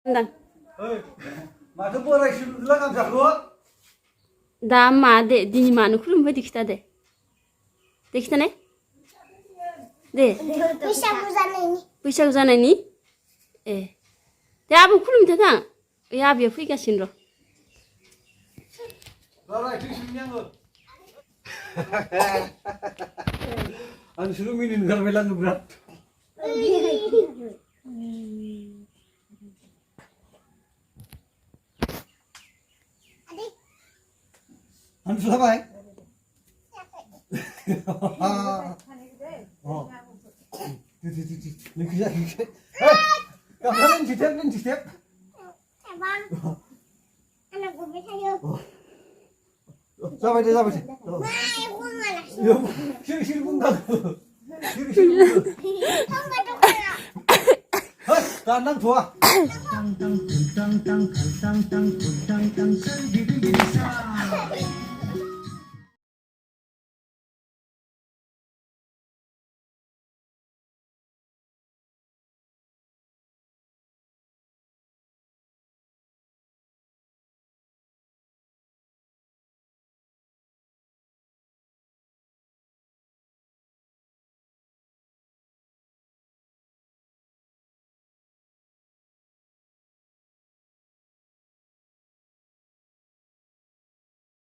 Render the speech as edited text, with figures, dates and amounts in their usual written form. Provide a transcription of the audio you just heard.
Ndan. Maथो बोरायसो नुदोंलां गामसाखौ? दा मा दे दिनै मानो खुलुमबाय खिथा दे खिथानाय दे बैसागु जानायनि ए दे आबौ खुलुमनो थां ओइ आबैया फैगासिनो र' रायथिं सोंनि आङो आं नोंसोरो मिनिनो ओंखारबाय आङो बिराद आं सुलाबाय जाबाय दे जाबाय दे सिरि सिरि बुंदां सिरि सिरि दाननांथ'आ